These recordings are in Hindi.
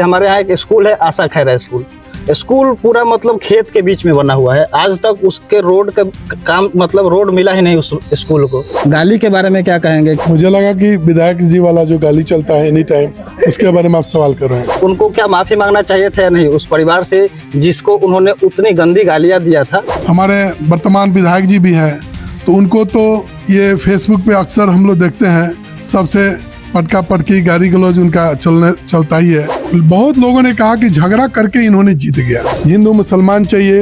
हमारे यहाँ एक स्कूल है, आशा खैरा स्कूल। स्कूल पूरा मतलब खेत के बीच में बना हुआ है। आज तक उसके रोड का काम मतलब रोड मिला ही नहीं उस स्कूल को। गाली के बारे में क्या कहेंगे? मुझे लगा कि विधायक जी वाला जो गाली चलता है एनी टाइम, उसके बारे में आप सवाल कर रहे हैं। उनको क्या माफी मांगना चाहिए था या नहीं उस परिवार से जिसको उन्होंने उतनी गंदी गालियां दिया था? हमारे वर्तमान विधायक जी भी हैं, तो उनको तो ये फेसबुक पे अक्सर हम लोग देखते हैं, सबसे पटका पटकी गाली गलौज उनका चलता ही है। बहुत लोगों ने कहा कि झगड़ा करके इन्होंने जीत गया। हिंदू मुसलमान चाहिए,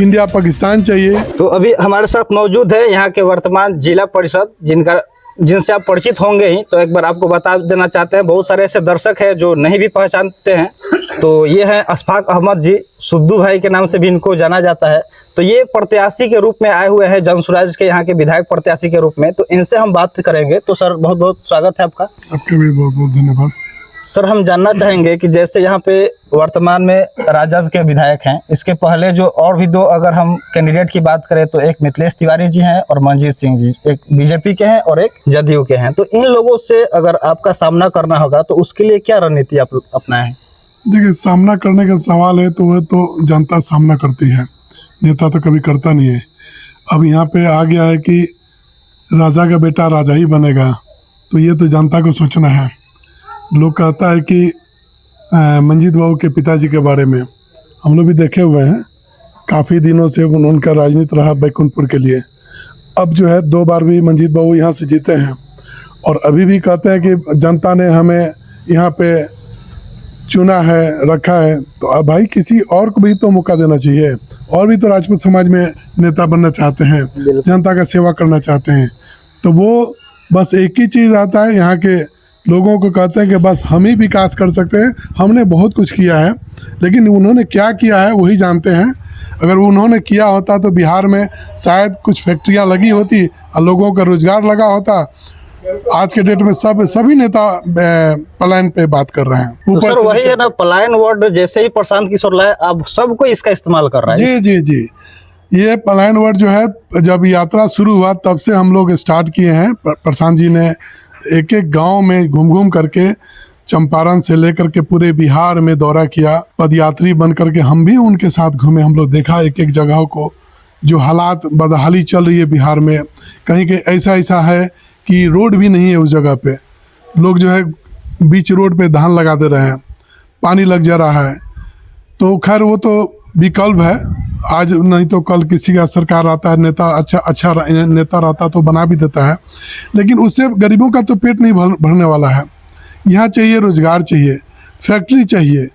इंडिया पाकिस्तान चाहिए। तो अभी हमारे साथ मौजूद है यहाँ के वर्तमान जिला परिषद जिनसे आप परिचित होंगे ही। तो एक बार आपको बता देना चाहते हैं, बहुत सारे ऐसे दर्शक हैं जो नहीं भी पहचानते हैं। तो ये है अशफाक अहमद जी, सुद्दू भाई के नाम से भी इनको जाना जाता है। तो ये प्रत्याशी के रूप में आए हुए हैं, जनसुराज के यहाँ के विधायक प्रत्याशी के रूप में। तो इनसे हम बात करेंगे। तो सर बहुत बहुत स्वागत है आपका। आपका भी बहुत बहुत धन्यवाद। सर हम जानना चाहेंगे कि जैसे यहाँ पे वर्तमान में राजद के विधायक हैं, इसके पहले जो और भी दो अगर हम कैंडिडेट की बात करें तो एक मिथिलेश तिवारी जी हैं और मंजीत सिंह जी, एक बीजेपी के हैं और एक जदयू के हैं। तो इन लोगों से अगर आपका सामना करना होगा तो उसके लिए क्या रणनीति आप अपनाएं? देखिए, सामना करने का सवाल है तो वह तो जनता सामना करती है, नेता तो कभी करता नहीं है। अब यहाँ पे आ गया है कि राजा का बेटा राजा ही बनेगा, तो ये तो जनता को सोचना है। लोग कहता है कि मंजीत बाबू के पिताजी के बारे में हम लोग भी देखे हुए हैं, काफ़ी दिनों से उनका राजनीति रहा बैकुंठपुर के लिए। अब जो है 2 बार भी मंजीत बाबू यहाँ से जीते हैं और अभी भी कहते हैं कि जनता ने हमें यहाँ पे चुना है, रखा है, तो अब भाई किसी और को भी तो मौका देना चाहिए। और भी तो राजपूत समाज में नेता बनना चाहते हैं, जनता का सेवा करना चाहते हैं। तो वो बस एक ही चीज़ रहता है, यहाँ के लोगों को कहते हैं कि बस हम ही विकास कर सकते हैं, हमने बहुत कुछ किया है, लेकिन उन्होंने क्या किया है वही जानते हैं। अगर उन्होंने किया होता तो बिहार में शायद कुछ फैक्ट्रियाँ लगी होती और लोगों का रोजगार लगा होता। आज के डेट में सभी नेता पलायन पे बात कर रहे हैं। तो सर वही है ना, पलायन वर्ड जैसे ही प्रशांत किशोर लाए, अब सबको इसका इस्तेमाल कर रहा है। जी जी जी, ये पलायन वर्ड जो है जब यात्रा शुरू हुआ तब से हम लोग स्टार्ट किए हैं। प्रशांत जी ने एक एक गांव में घूम घूम करके चंपारण से लेकर के पूरे बिहार में दौरा किया। पदयात्री बन करके हम भी उनके साथ घूमे। हम लोग देखा एक एक जगह को, जो हालात बदहाली चल रही है बिहार में। कहीं के ऐसा है कि रोड भी नहीं है उस जगह पे। लोग जो है बीच रोड पे धान लगा दे रहे हैं, पानी लग जा रहा है। तो खैर वो तो विकल्प है, आज नहीं तो कल किसी का सरकार आता है, नेता अच्छा नेता रहता तो बना भी देता है, लेकिन उससे गरीबों का तो पेट नहीं भरने वाला है। यहाँ चाहिए रोजगार, चाहिए फैक्ट्री चाहिए।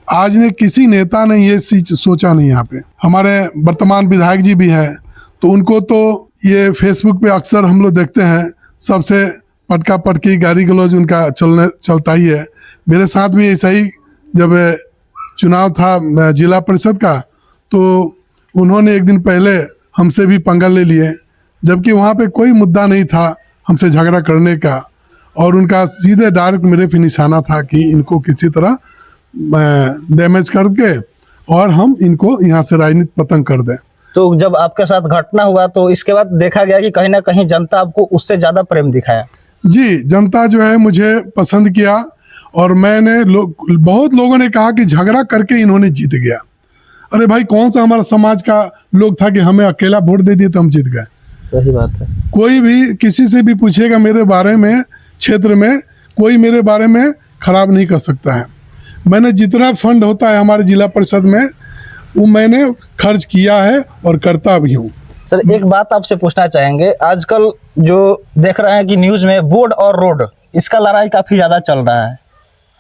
आज ने किसी नेता ने ये चीज सोचा नहीं। यहाँ पे हमारे वर्तमान विधायक जी भी हैं, तो उनको तो ये फेसबुक पे अक्सर हम लोग देखते हैं, सबसे पटका पटकी गाली गलौज उनका चलता ही है। मेरे साथ भी ऐसा ही, जब चुनाव था जिला परिषद का, तो उन्होंने एक दिन पहले हमसे भी पंगा ले लिए, जबकि वहाँ पे कोई मुद्दा नहीं था हमसे झगड़ा करने का। और उनका सीधे डायरेक्ट मेरे पे निशाना था कि इनको किसी तरह डैमेज करके और हम इनको यहाँ से राजनीति पतंग कर दें। तो जब आपके साथ घटना हुआ तो इसके बाद देखा गया कि कहीं ना कहीं जनता आपको उससे ज़्यादा प्रेम दिखाया। जी, जनता जो है मुझे पसंद किया और मैंने बहुत लोगों ने कहा कि झगड़ा करके इन्होंने जीत गया। अरे भाई, कौन सा हमारा समाज का लोग था कि हमें अकेला वोट दे दिए तो हम जीत गए? सही बात है। कोई भी किसी से भी पूछेगा मेरे बारे में, क्षेत्र में कोई मेरे बारे में खराब नहीं कर सकता है। मैंने जितना फंड होता है हमारे जिला परिषद में वो मैंने खर्च किया है और करता भी हूँ। सर एक बात आपसे पूछना चाहेंगे, आजकल जो देख रहे हैं कि न्यूज़ में बोर्ड और रोड, इसका लड़ाई काफ़ी ज़्यादा चल रहा है।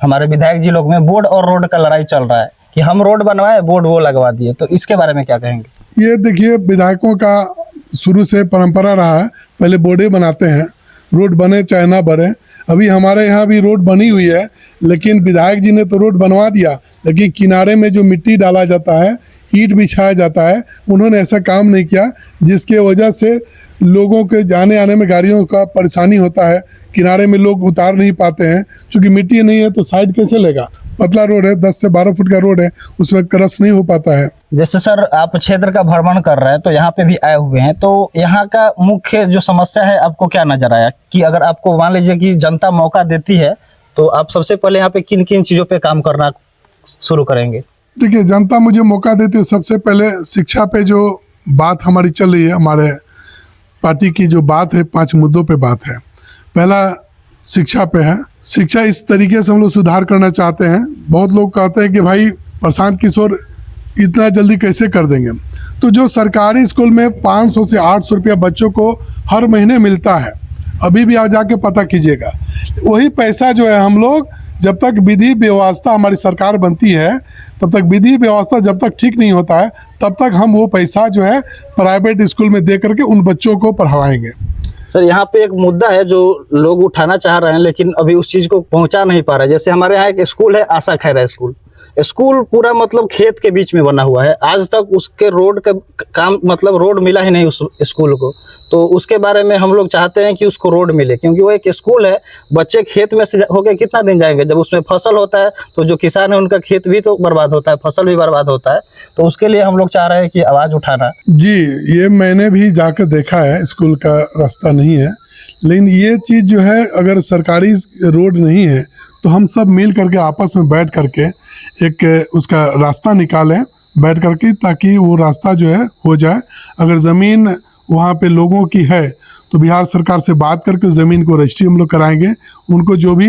हमारे विधायक जी लोग में बोर्ड और रोड का लड़ाई चल रहा है कि हम रोड बनवाए, बोर्ड वो लगवा दिए। तो इसके बारे में क्या कहेंगे? ये देखिए, विधायकों का शुरू से परंपरा रहा है, पहले बोर्डे बनाते हैं, रोड बने चाहे ना बने। अभी हमारे यहाँ भी रोड बनी हुई है, लेकिन विधायक जी ने तो रोड बनवा दिया, लेकिन किनारे में जो मिट्टी डाला जाता है, ईंट बिछाया जाता है, उन्होंने ऐसा काम नहीं किया, जिसके वजह से लोगों के जाने आने में गाड़ियों का परेशानी होता है। किनारे में लोग उतार नहीं पाते हैं, क्योंकि मिट्टी नहीं है तो साइड कैसे लेगा। पतला रोड है, 10 से 12 फुट का रोड है, उसमें क्रॉस नहीं हो पाता है। जैसे सर आप क्षेत्र का भ्रमण कर रहे हैं तो यहाँ पे भी आए हुए हैं, तो यहाँ का मुख्य जो समस्या है आपको क्या नजर आया कि अगर आपको मान लीजिए कि जनता मौका देती है तो आप सबसे पहले यहाँ पे किन किन चीज़ों पे काम करना शुरू करेंगे? देखिए, जनता मुझे मौका देती है। सबसे पहले शिक्षा पे जो बात हमारी चल रही है, हमारे पार्टी की जो बात है, 5 मुद्दों पे बात है। पहला शिक्षा पे है। शिक्षा इस तरीके से हम लोग सुधार करना चाहते हैं। बहुत लोग कहते हैं कि भाई प्रशांत किशोर इतना जल्दी कैसे कर देंगे। तो जो सरकारी स्कूल में 500 से 800 रुपया बच्चों को हर महीने मिलता है, अभी भी आ जाके पता कीजिएगा, वही पैसा जो है हम लोग, जब तक विधि व्यवस्था हमारी सरकार बनती है, तब तक विधि व्यवस्था जब तक ठीक नहीं होता है, तब तक हम वो पैसा जो है प्राइवेट स्कूल में दे करके उन बच्चों को पढ़ाएंगे। सर, यहाँ पे एक मुद्दा है जो लोग उठाना चाह रहे हैं, लेकिन अभी उस चीज़ को पहुंचा नहीं पा रहे। जैसे हमारे यहाँ एक स्कूल है, आशा खैरा स्कूल। स्कूल पूरा मतलब खेत के बीच में बना हुआ है। आज तक उसके रोड का काम, मतलब रोड मिला ही नहीं उस स्कूल को। तो उसके बारे में हम लोग चाहते हैं कि उसको रोड मिले, क्योंकि वो एक स्कूल है। बच्चे खेत में से होके कितना दिन जाएंगे? जब उसमें फसल होता है तो जो किसान है उनका खेत भी तो बर्बाद होता है, फसल भी बर्बाद होता है। तो उसके लिए हम लोग चाह रहे हैं कि आवाज़ उठाना। जी, ये मैंने भी जाकर देखा है, स्कूल का रास्ता नहीं है। लेकिन ये चीज़ जो है, अगर सरकारी रोड नहीं है तो हम सब मिल करके आपस में बैठ करके एक उसका रास्ता निकालें बैठ करके, ताकि वो रास्ता जो है हो जाए। अगर ज़मीन वहाँ पे लोगों की है तो बिहार सरकार से बात करके ज़मीन को रजिस्ट्री हम लोग कराएंगे। उनको जो भी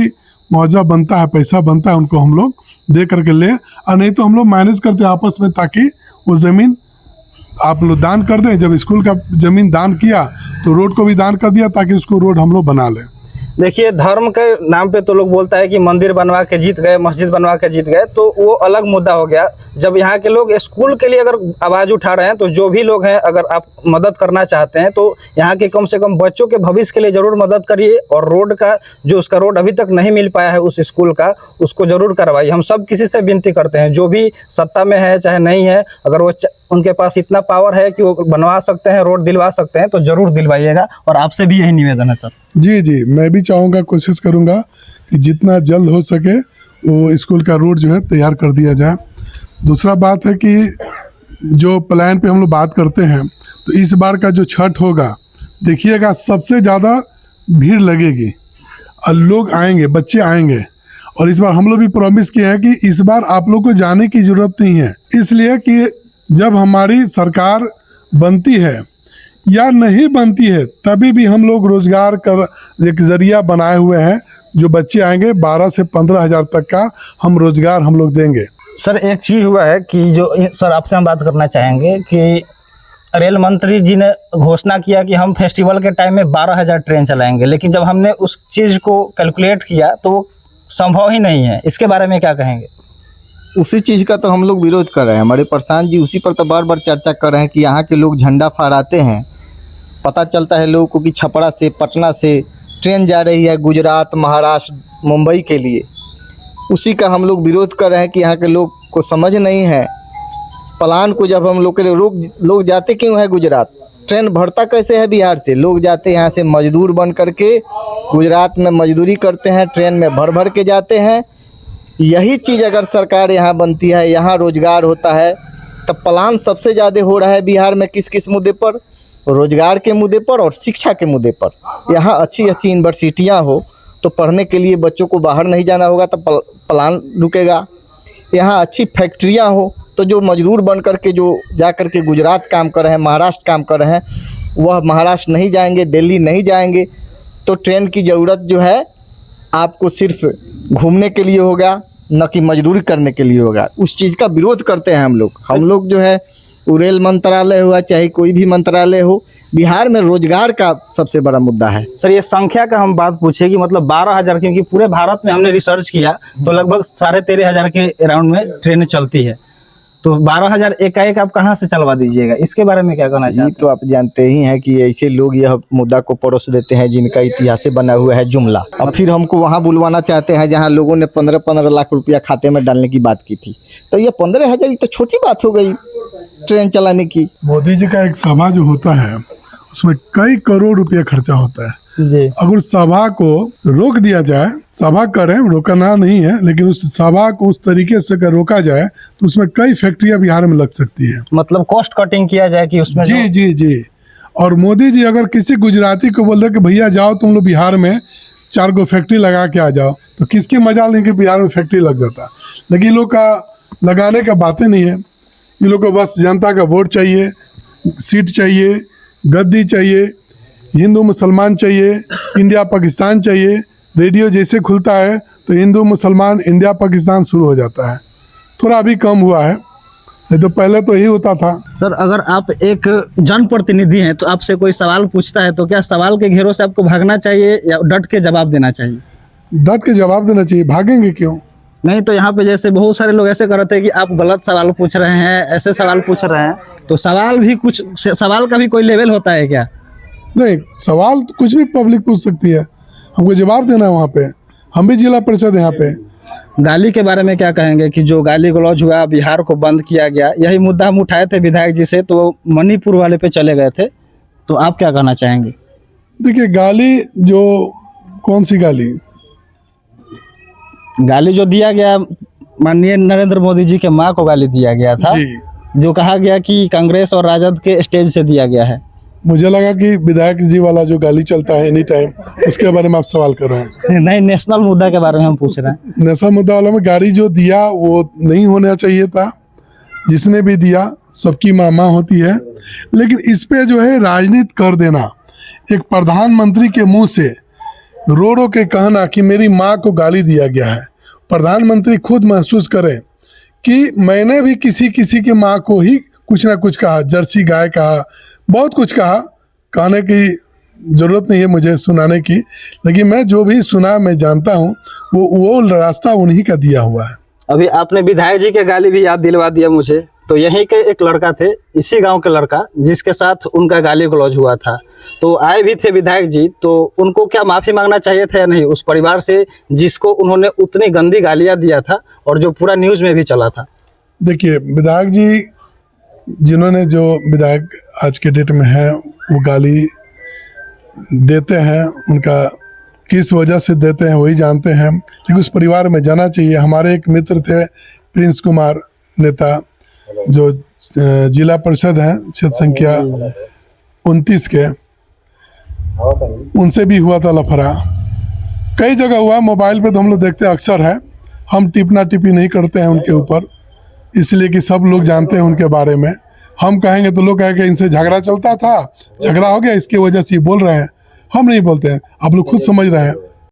मुआवजा बनता है, पैसा बनता है, उनको हम लोग दे करके ले, और नहीं तो हम लोग मैनेज करते हैं आपस में, ताकि वो ज़मीन आप लोग दान कर दें। जब स्कूल का ज़मीन दान किया तो रोड को भी दान कर दिया, ताकि उसको रोड हम लोग बना लें। देखिए, धर्म के नाम पे तो लोग बोलता है कि मंदिर बनवा के जीत गए, मस्जिद बनवा के जीत गए, तो वो अलग मुद्दा हो गया। जब यहाँ के लोग स्कूल के लिए अगर आवाज़ उठा रहे हैं, तो जो भी लोग हैं, अगर आप मदद करना चाहते हैं तो यहाँ के कम से कम बच्चों के भविष्य के लिए ज़रूर मदद करिए। और रोड का जो उसका रोड अभी तक नहीं मिल पाया है उस स्कूल का, उसको ज़रूर करवाइए। हम सब किसी से विनती करते हैं, जो भी सत्ता में है चाहे नहीं है, अगर वो उनके पास इतना पावर है कि वो बनवा सकते हैं, रोड दिलवा सकते हैं, तो ज़रूर दिलवाइएगा। और आपसे भी यही निवेदन है सर। जी जी, मैं भी चाहूँगा, कोशिश करूँगा कि जितना जल्द हो सके वो स्कूल का रोड जो है तैयार कर दिया जाए। दूसरा बात है कि जो प्लान पे हम लोग बात करते हैं, तो इस बार का जो छठ होगा, देखिएगा सबसे ज़्यादा भीड़ लगेगी और लोग आएंगे, बच्चे आएंगे। और इस बार हम लोग भी प्रॉमिस किए हैं कि इस बार आप लोग को जाने की ज़रूरत नहीं है, इसलिए कि जब हमारी सरकार बनती है या नहीं बनती है, तभी भी हम लोग रोजगार कर एक जरिया बनाए हुए हैं। जो बच्चे आएंगे 12 से 15 हज़ार तक का हम रोजगार हम लोग देंगे। सर, एक चीज़ हुआ है कि जो सर आपसे हम बात करना चाहेंगे कि रेल मंत्री जी ने घोषणा किया कि हम फेस्टिवल के टाइम में 12,000 ट्रेन चलाएंगे, लेकिन जब हमने उस चीज़ को कैलकुलेट किया तो वो संभव ही नहीं है। इसके बारे में क्या कहेंगे? उसी चीज़ का तो हम लोग विरोध कर रहे हैं। हमारे प्रशांत जी उसी पर तो बार बार चर्चा कर रहे हैं कि यहाँ के लोग झंडा फहराते हैं, पता चलता है लोगों को कि छपरा से, पटना से ट्रेन जा रही है गुजरात, महाराष्ट्र, मुंबई के लिए। उसी का हम लोग विरोध कर रहे हैं कि यहाँ के लोग को समझ नहीं है प्लान को। जब हम लोग के लोग जाते क्यों है गुजरात? ट्रेन भरता कैसे है बिहार से? लोग जाते यहाँ से मजदूर बन करके गुजरात में मजदूरी करते हैं, ट्रेन में भर भर के जाते हैं। यही चीज़ अगर सरकार यहाँ बनती है, यहाँ रोजगार होता है, तब प्लान सबसे ज़्यादा हो रहा है बिहार में किस किस मुद्दे पर? रोजगार के मुद्दे पर और शिक्षा के मुद्दे पर। यहाँ अच्छी अच्छी यूनिवर्सिटियाँ हो तो पढ़ने के लिए बच्चों को बाहर नहीं जाना होगा, तब प्लान रुकेगा। यहाँ अच्छी फैक्ट्रियाँ हो तो जो मजदूर बन करके जो जा कर के गुजरात काम कर रहे हैं, महाराष्ट्र काम कर रहे हैं, वह महाराष्ट्र नहीं जाएंगे, दिल्ली नहीं जाएंगे। तो ट्रेन की ज़रूरत जो है आपको सिर्फ घूमने के लिए होगा, न कि मजदूरी करने के लिए होगा। उस चीज़ का विरोध करते हैं हम लोग जो है, रेल मंत्रालय हुआ चाहे कोई भी मंत्रालय हो, बिहार में रोजगार का सबसे बड़ा मुद्दा है। सर, ये संख्या का हम बात पूछे कि मतलब 12,000, क्योंकि पूरे भारत में हमने रिसर्च किया तो लगभग 13,500 के अराउंड में ट्रेनें चलती है। तो 12,000 एकाएक आप कहाँ से चलवा दीजिएगा? इसके बारे में क्या कहना चाहते हैं? तो आप जानते ही हैं कि ऐसे लोग यह मुद्दा को परोस देते हैं जिनका इतिहास से बना हुआ है जुमला। अब फिर हमको वहाँ बुलवाना चाहते हैं जहाँ लोगों ने 15-15 लाख रुपया खाते में डालने की बात की थी। तो ये 15,000 तो छोटी बात हो गई ट्रेन चलाने की। मोदी जी का एक सभा जो होता है उसमें कई करोड़ रुपया खर्चा होता है जी। अगर सभा को रोक दिया जाए, सभा करें, रोकना नहीं है, लेकिन उस सभा को उस तरीके से अगर रोका जाए तो उसमें कई फैक्ट्रियां बिहार में लग सकती है। मतलब कॉस्ट कटिंग किया जाए कि उसमें जी जी जी। और मोदी जी अगर किसी गुजराती को बोल दे कि भैया जाओ तुम लोग बिहार में 4 गो फैक्ट्री लगा के आ जाओ, तो किसकी मजाल नहीं कि बिहार में फैक्ट्री लग जाता। लेकिन लोग का लगाने का बातें नहीं है। ये लोग को बस जनता का वोट चाहिए, सीट चाहिए, गद्दी चाहिए, हिंदू मुसलमान चाहिए, इंडिया पाकिस्तान चाहिए। रेडियो जैसे खुलता है तो हिंदू मुसलमान इंडिया पाकिस्तान शुरू हो जाता है। थोड़ा अभी कम हुआ है, नहीं तो पहले तो यही होता था। सर, अगर आप एक जनप्रतिनिधि हैं तो आपसे कोई सवाल पूछता है तो क्या सवाल के घेरों से आपको भागना चाहिए या डट के जवाब देना चाहिए? डट के जवाब देना चाहिए, भागेंगे क्यों? नहीं तो यहाँ पे जैसे बहुत सारे लोग ऐसे करते हैं कि आप गलत सवाल पूछ रहे हैं, ऐसे सवाल पूछ रहे हैं, तो सवाल भी कुछ, सवाल का भी कोई लेवल होता है क्या? नहीं, सवाल तो कुछ भी पब्लिक पूछ सकती है, हमको जवाब देना है। वहाँ पे हम भी जिला परिषद यहाँ पे। गाली के बारे में क्या कहेंगे कि जो गाली गलौज हुआ, बिहार को बंद किया गया, यही मुद्दा हम उठाए थे विधायक जी से, तो मणिपुर वाले पे चले गए थे, तो आप क्या कहना चाहेंगे? देखिए, गाली जो, कौन सी गाली? गाली जो दिया गया, माननीय नरेंद्र मोदी जी के माँ को गाली दिया गया था, जी, जो कहा गया कि कांग्रेस और राजद के स्टेज से दिया गया है। मुझे लगा कि विधायक जी वाला जो गाली चलता है एनी टाइम, उसके बारे में आप सवाल कर रहे हैं। नहीं, नेशनल मुद्दा के बारे में हम पूछ रहे हैं। नेशनल मुद्दा वाला में गाली जो दिया वो नहीं होना चाहिए था। जिसने भी दिया, सबकी माँ होती है, लेकिन इस पे जो है राजनीति कर देना, एक प्रधानमंत्री के मुंह से रो रो के कहना कि मेरी माँ को गाली दिया गया है। प्रधानमंत्री खुद महसूस करें कि मैंने भी किसी की माँ को ही कुछ ना कुछ कहा, जर्सी गाय कहा, बहुत कुछ कहा। कहने की ज़रूरत नहीं है मुझे सुनाने की, लेकिन मैं जो भी सुना मैं जानता हूँ, वो रास्ता उन्हीं का दिया हुआ है। अभी आपने विधायक जी के गाली भी याद दिलवा दिया मुझे। तो यहीं के एक लड़का थे, इसी गांव के लड़का, जिसके साथ उनका गाली गलौज हुआ था, तो आए भी थे विधायक जी, तो उनको क्या माफ़ी मांगना चाहिए था या नहीं उस परिवार से जिसको उन्होंने उतनी गंदी गालियां दिया था और जो पूरा न्यूज़ में भी चला था? देखिए, विधायक जी जिन्होंने, जो विधायक आज के डेट में है, वो गाली देते हैं, उनका किस वजह से देते हैं वही जानते हैं, लेकिन उस परिवार में जाना चाहिए। हमारे एक मित्र थे प्रिंस कुमार नेता, जो जिला परिषद हैं क्षेत्र संख्या 29 के, उनसे भी हुआ था लफड़ा। कई जगह हुआ, मोबाइल पे तो हम लोग देखते हैं अक्सर है, हम टिपना टिपी नहीं करते हैं उनके ऊपर, इसलिए कि सब लोग जानते हैं उनके बारे में। हम कहेंगे तो लोग कहेंगे इनसे झगड़ा चलता था, झगड़ा हो गया, इसकी वजह से ये बोल रहे हैं। हम नहीं बोलते हैं, आप लोग खुद समझ रहे हैं।